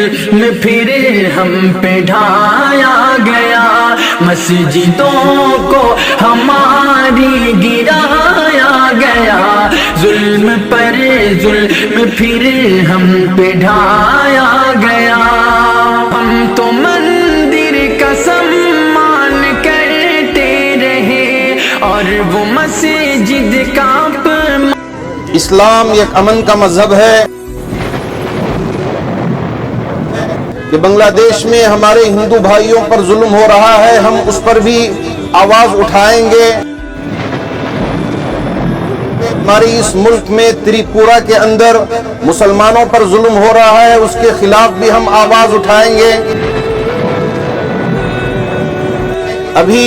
जुल्म फिर हम पे ढाया गया, मस्जिदों को हमारी गिराया गया, जुल्म पर जुल्म फिर हम पे ढाया गया। हम तो मंदिर का सम्मान करते रहे और वो मस्जिद का इस्लाम एक अमन का मजहब है कि बांग्लादेश में हमारे हिंदू भाइयों पर जुल्म हो रहा है, हम उस पर भी आवाज उठाएंगे। हमारे इस मुल्क में त्रिपुरा के अंदर मुसलमानों पर जुल्म हो रहा है, उसके खिलाफ भी हम आवाज उठाएंगे। अभी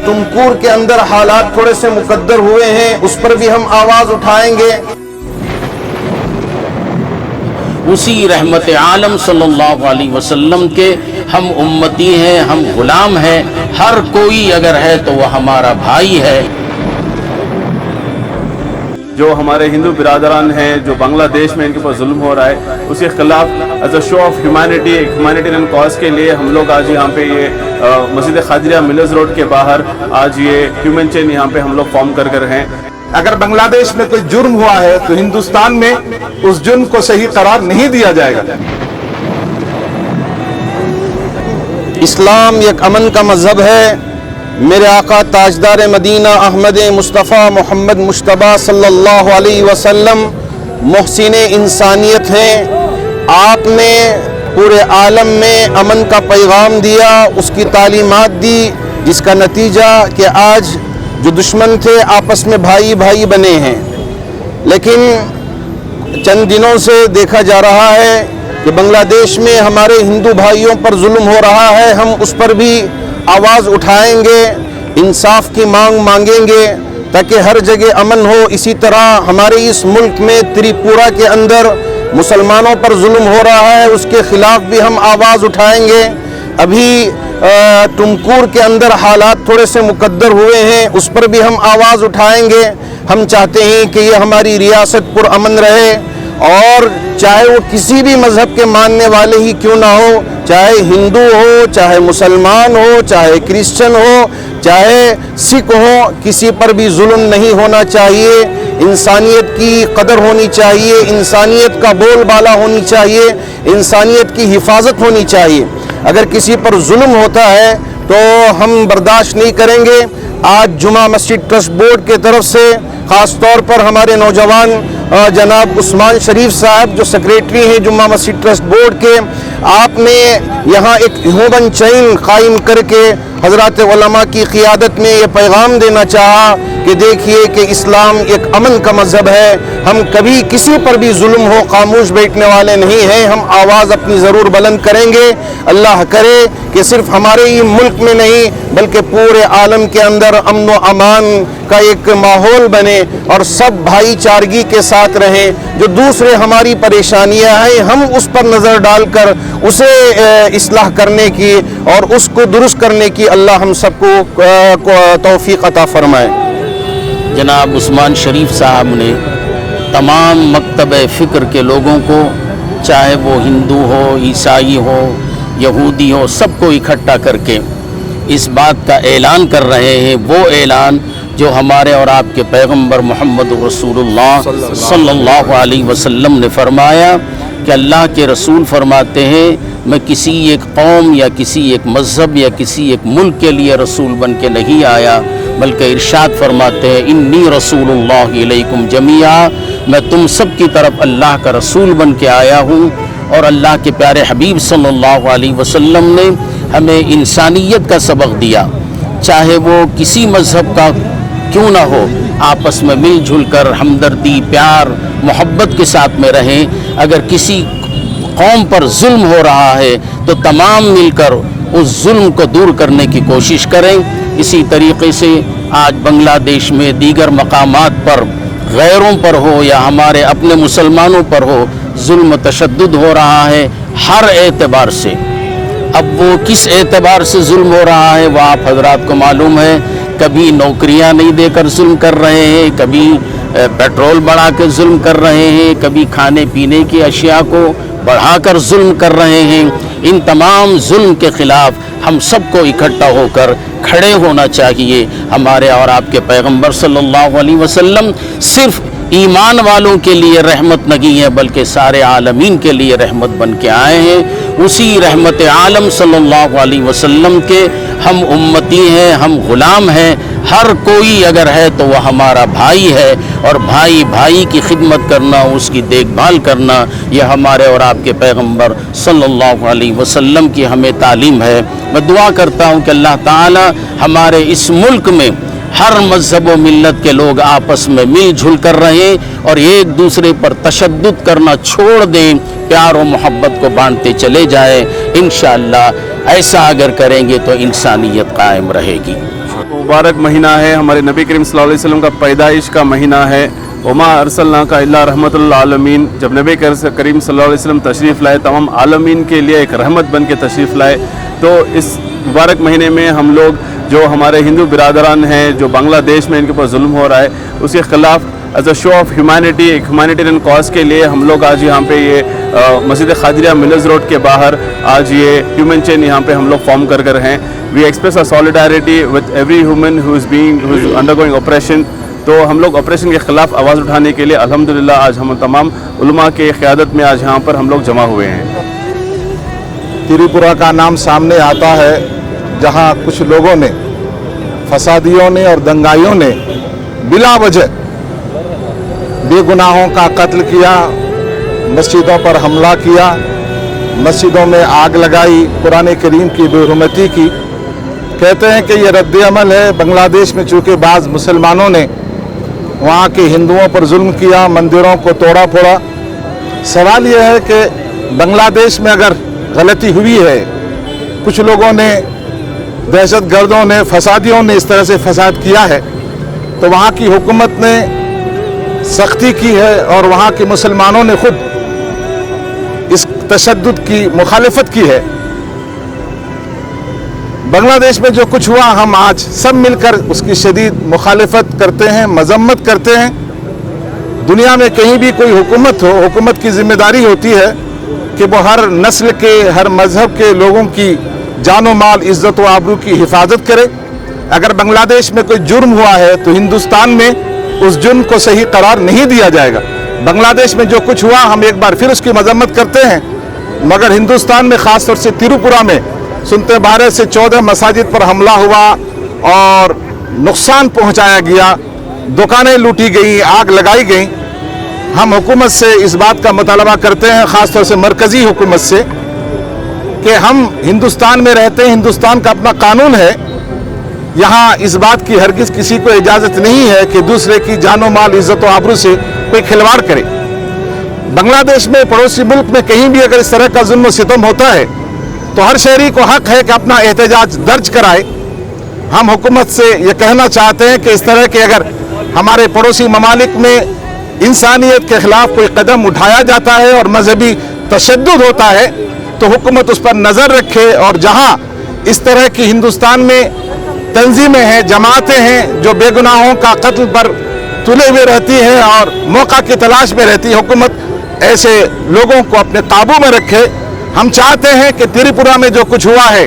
तुमकुर के अंदर हालात थोड़े से मुकद्दर हुए हैं, उस पर भी हम आवाज उठाएंगे। उसी रहमत आलम सल्लल्लाहु अलैहि वसल्लम के हम उम्मती हैं, हम गुलाम हैं। हर कोई अगर है तो वह हमारा भाई है। जो हमारे हिंदू बिरादरान हैं, जो बांग्लादेश में इनके ऊपर जुल्म हो रहा है, उसके खिलाफ as a show of humanity, एक ह्यूमैनिटेरियन कॉज के लिए हम लोग आज यहाँ पे ये मस्जिद खादिरिया मिलर्स रोड के बाहर आज ये ह्यूमन चेन यहाँ पे हम लोग फॉर्म कर हैं। अगर बांग्लादेश में कोई जुर्म हुआ है तो हिंदुस्तान में उस जुर्म को सही करार नहीं दिया जाएगा। इस्लाम एक अमन का मजहब है। मेरे आका ताजदार मदीना अहमद मुस्तफ़ा मोहम्मद मुश्तबा सल्लल्लाहु अलैहि वसल्लम मोहसिन इंसानियत हैं। आपने पूरे आलम में अमन का पैगाम दिया, उसकी तालीमात दी, जिसका नतीजा कि आज जो दुश्मन थे आपस में भाई भाई बने हैं। लेकिन चंद दिनों से देखा जा रहा है कि बांग्लादेश में हमारे हिंदू भाइयों पर जुल्म हो रहा है, हम उस पर भी आवाज़ उठाएंगे, इंसाफ की मांग मांगेंगे ताकि हर जगह अमन हो। इसी तरह हमारे इस मुल्क में त्रिपुरा के अंदर मुसलमानों पर जुल्म हो रहा है, उसके खिलाफ भी हम आवाज़ उठाएंगे। अभी तुमकुर के अंदर हालात थोड़े से मुकद्दर हुए हैं, उस पर भी हम आवाज़ उठाएंगे। हम चाहते हैं कि ये हमारी रियासत पुरअमन रहे, और चाहे वो किसी भी मज़हब के मानने वाले ही क्यों ना हो, चाहे हिंदू हो, चाहे मुसलमान हो, चाहे क्रिश्चियन हो, चाहे सिख हो, किसी पर भी जुल्म नहीं होना चाहिए। इंसानियत की कदर होनी चाहिए, इंसानियत का बोलबाला होनी चाहिए, इंसानियत की हिफाजत होनी चाहिए। अगर किसी पर जुल्म होता है तो हम बर्दाश्त नहीं करेंगे। आज जुमा मस्जिद ट्रस्ट बोर्ड के तरफ से ख़ास तौर पर हमारे नौजवान जनाब उस्मान शरीफ साहब जो सेक्रेटरी हैं जुम्मा मस्जिद ट्रस्ट बोर्ड के, आपने यहाँ एक ह्यूमन चेन कायम करके हज़रात उलमा की क़ियादत में ये पैगाम देना चाहा कि देखिए कि इस्लाम एक अमन का मज़हब है। हम कभी किसी पर भी जुल्म हो खामोश बैठने वाले नहीं हैं, हम आवाज़ अपनी ज़रूर बुलंद करेंगे। अल्लाह करे कि सिर्फ हमारे ही मुल्क में नहीं बल्कि पूरे आलम के अंदर अमन व अमान का एक माहौल बने और सब भाईचारगी के साथ रहें। जो दूसरे हमारी परेशानियां हैं हम उस पर नज़र डालकर उसे इस्लाह करने की और उसको दुरुस्त करने की अल्लाह हम सबको तौफीक अता फरमाए। जनाब उस्मान शरीफ साहब ने तमाम मकतब फ़िक्र के लोगों को, चाहे वो हिंदू हो, ईसाई हो, यहूदी हो, सबको इकट्ठा करके इस बात का ऐलान कर रहे हैं, वो ऐलान जो हमारे और आपके पैगंबर मोहम्मद रसूलुल्लाह सल्लल्लाहु अलैहि वसल्लम ने फरमाया कि अल्लाह के रसूल फरमाते हैं, मैं किसी एक कौम या किसी एक मज़हब या किसी एक मुल्क के लिए रसूल बन के नहीं आया, बल्कि इरशाद फरमाते हैं इन्नी रसूलुल्लाह इलैकुम जमीआ, मैं तुम सब की तरफ अल्लाह का रसूल बन के आया हूँ। और अल्लाह के प्यारे हबीब सल्लल्लाहु अलैहि वसल्लम ने हमें इंसानियत का सबक दिया, चाहे वो किसी मज़हब का क्यों ना हो, आपस में मिलजुल कर हमदर्दी, प्यार, मोहब्बत के साथ में रहें। अगर किसी कौम पर जुल्म हो रहा है तो तमाम मिलकर उस जुल्म को दूर करने की कोशिश करें। इसी तरीके से आज बांग्लादेश में दीगर मकामात पर गैरों पर हो या हमारे अपने मुसलमानों पर हो, जुल्म तशद्दुद हो रहा है हर एतबार से। अब वो किस एतबार से जुल्म हो रहा है वो आप हजरात को मालूम है। कभी नौकरियां नहीं देकर जुल्म कर रहे हैं, कभी पेट्रोल बढ़ा के जुल्म कर रहे हैं, कभी खाने पीने की अशिया को बढ़ाकर जुल्म कर रहे हैं। इन तमाम जुल्म के ख़िलाफ़ हम सबको इकट्ठा होकर खड़े होना चाहिए। हमारे और आपके पैगंबर सल्लल्लाहु अलैहि वसल्लम सिर्फ़ ईमान वालों के लिए रहमत नहीं है बल्कि सारे आलमीन के लिए रहमत बन के आए हैं। उसी रहमत आलम सल्लल्लाहु अलैहि वसल्लम के हम उम्मती हैं, हम ग़ुलाम हैं। हर कोई अगर है तो वह हमारा भाई है, और भाई भाई की खिदमत करना, उसकी देखभाल करना, यह हमारे और आपके पैगंबर सल्लल्लाहु अलैहि वसल्लम की हमें तालीम है। मैं दुआ करता हूँ कि अल्लाह ताला हमारे इस मुल्क में हर मज़हब व मिल्लत के लोग आपस में मिलजुल कर रहें और एक दूसरे पर तशद्दुद करना छोड़ दें, प्यार व मोहब्बत को बांटते चले जाएं। इंशाअल्लाह ऐसा अगर करेंगे तो इंसानियत कायम रहेगी। मुबारक महीना है, हमारे नबी करीम सल्लल्लाहु अलैहि वसल्लम का पैदाइश का महीना है। वमा अरसलनाका इल्ला रहमतुल आलमीन। जब नबी करीम सल्लल्लाहु अलैहि वसल्लम तशरीफ़ लाए, तमाम आलमीन के लिए एक रहमत बन के तशरीफ़ लाए। तो इस मुबारक महीने में हम लोग जो हमारे हिंदू बिरादरान हैं, जो बांग्लादेश में इनके ऊपर जुल्म हो रहा है, उसके ख़िलाफ़ as a show of humanity, एक ह्यूमैनिटेरियन कॉज के लिए हम लोग आज यहाँ पे ये मस्जिद खादिरिया मिलर्स रोड के बाहर आज ये ह्यूमन चेन यहाँ पे हम लोग फॉर्म कर कर हैं। We express a solidarity with every human who is undergoing operation. तो हम लोग ऑपरेशन के ख़िलाफ़ आवाज़ उठाने के लिए अल्हम्दुलिल्लाह आज हम तमाम उलमा के क़यादत में आज यहाँ पर हम लोग जमा हुए हैं। त्रिपुरा का नाम सामने आता है, जहाँ कुछ लोगों ने, फसादियों ने और दंगाइयों ने बिला वजह बेगुनाहों का कत्ल किया, मस्जिदों पर हमला किया, मस्जिदों में आग लगाई, कुरान करीम की बेहुरमती की। कहते हैं कि ये रद्द अमल है। बांग्लादेश में चूँकि बाज़ मुसलमानों ने वहाँ के हिंदुओं पर जुल्म किया, मंदिरों को तोड़ा फोड़ा। सवाल यह है कि बांग्लादेश में अगर गलती हुई है, कुछ लोगों ने, दहशत गर्दों ने, फसादियों ने इस तरह से फसाद किया है, तो वहाँ की हुकूमत ने सख्ती की है और वहाँ के मुसलमानों ने खुद इस तशद्दुद की मुखालिफत की है। बांग्लादेश में जो कुछ हुआ, हम आज सब मिलकर उसकी शदीद मुखालिफत करते हैं, मजम्मत करते हैं। दुनिया में कहीं भी कोई हुकूमत हो, हुकूमत की जिम्मेदारी होती है कि वो हर नस्ल के, हर मजहब के लोगों की जानो माल, इज़्ज़त व आबरू की हिफाजत करे। अगर बांग्लादेश में कोई जुर्म हुआ है तो हिंदुस्तान में उस जुर्म को सही करार नहीं दिया जाएगा। बांग्लादेश में जो कुछ हुआ, हम एक बार फिर उसकी मजम्मत करते हैं, मगर हिंदुस्तान में ख़ास तौर से त्रिपुरा में सुनते 12 से 14 मसाजिद पर हमला हुआ और नुकसान पहुंचाया गया, दुकानें लूटी गई, आग लगाई गई। हम हुकूमत से इस बात का मुतालबा करते हैं, ख़ास तौर से मरकज़ी हुकूमत से, कि हम हिंदुस्तान में रहते हैं, हिंदुस्तान का अपना कानून है। यहाँ इस बात की हरगिज़ किसी को इजाज़त नहीं है कि दूसरे की जानो माल, इज़्ज़त व आबरू से कोई खिलवाड़ करे। बांग्लादेश में, पड़ोसी मुल्क में कहीं भी अगर इस तरह का जुल्म सितम होता है तो हर शहरी को हक है कि अपना एहतजाज दर्ज कराए। हम हुकूमत से ये कहना चाहते हैं कि इस तरह के अगर हमारे पड़ोसी ममालिक में इंसानियत के ख़िलाफ़ कोई कदम उठाया जाता है और मजहबी तशद्दुद होता है तो हुकूमत उस पर नज़र रखे, और जहाँ इस तरह की हिंदुस्तान में तंजीमें हैं, जमातें हैं जो बेगुनाहों का कत्ल पर तुले हुए रहती हैं और मौका की तलाश में रहती है, हुकूमत ऐसे लोगों को अपने काबू में रखे। हम चाहते हैं कि त्रिपुरा में जो कुछ हुआ है,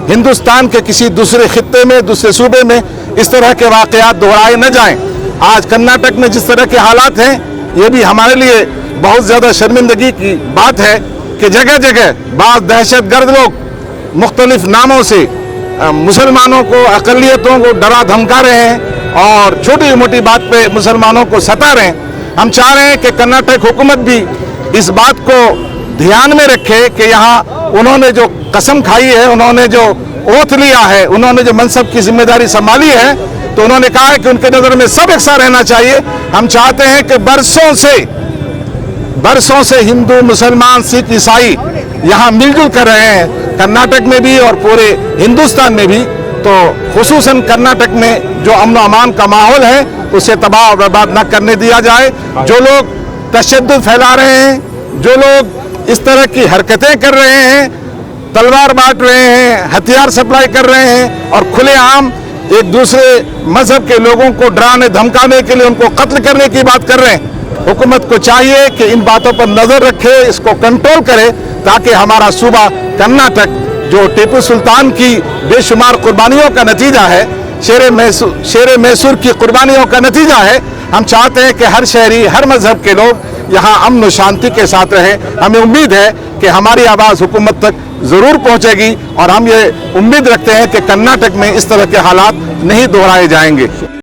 हिंदुस्तान के किसी दूसरे खित्ते में, दूसरे सूबे में इस तरह के वाक़यात दोहराए न जाएं। आज कर्नाटक में जिस तरह के हालात हैं, ये भी हमारे लिए बहुत ज़्यादा शर्मिंदगी की बात है कि जगह जगह बाज़ दहशत गर्द लोग मुख्तलिफ नामों से मुसलमानों को, अक़लियतों को डरा धमका रहे हैं और छोटी मोटी बात पे मुसलमानों को सता रहे हैं। हम चाह रहे हैं कि कर्नाटक हुकूमत भी इस बात को ध्यान में रखे कि यहाँ उन्होंने जो कसम खाई है, उन्होंने जो ओथ लिया है, उन्होंने जो मनसब की जिम्मेदारी संभाली है, तो उन्होंने कहा है कि उनके नज़र में सब एक सा रहना चाहिए। हम चाहते हैं कि बरसों से हिंदू, मुसलमान, सिख, ईसाई यहाँ मिलजुल कर रहे हैं, कर्नाटक में भी और पूरे हिंदुस्तान में भी। तो खुसूसन कर्नाटक में जो अमन अमान का माहौल है उसे तबाह और बर्बाद न करने दिया जाए। जो लोग तशद्दुद फैला रहे हैं, जो लोग इस तरह की हरकतें कर रहे हैं, तलवार बांट रहे हैं, हथियार सप्लाई कर रहे हैं और खुलेआम एक दूसरे मजहब के लोगों को डराने धमकाने के लिए उनको कत्ल करने की बात कर रहे हैं, हुकूमत को चाहिए कि इन बातों पर नज़र रखे, इसको कंट्रोल करे, ताकि हमारा सूबा कर्नाटक जो टीपू सुल्तान की बेशुमार कुर्बानियों का नतीजा है, शेर मैसूर की कुर्बानियों का नतीजा है, हम चाहते हैं कि हर शहरी, हर मजहब के लोग यहाँ अमन और शांति के साथ रहें। हमें उम्मीद है कि हमारी आवाज़ हुकूमत तक ज़रूर पहुँचेगी और हम ये उम्मीद रखते हैं कि कर्नाटक में इस तरह के हालात नहीं दोहराए जाएंगे।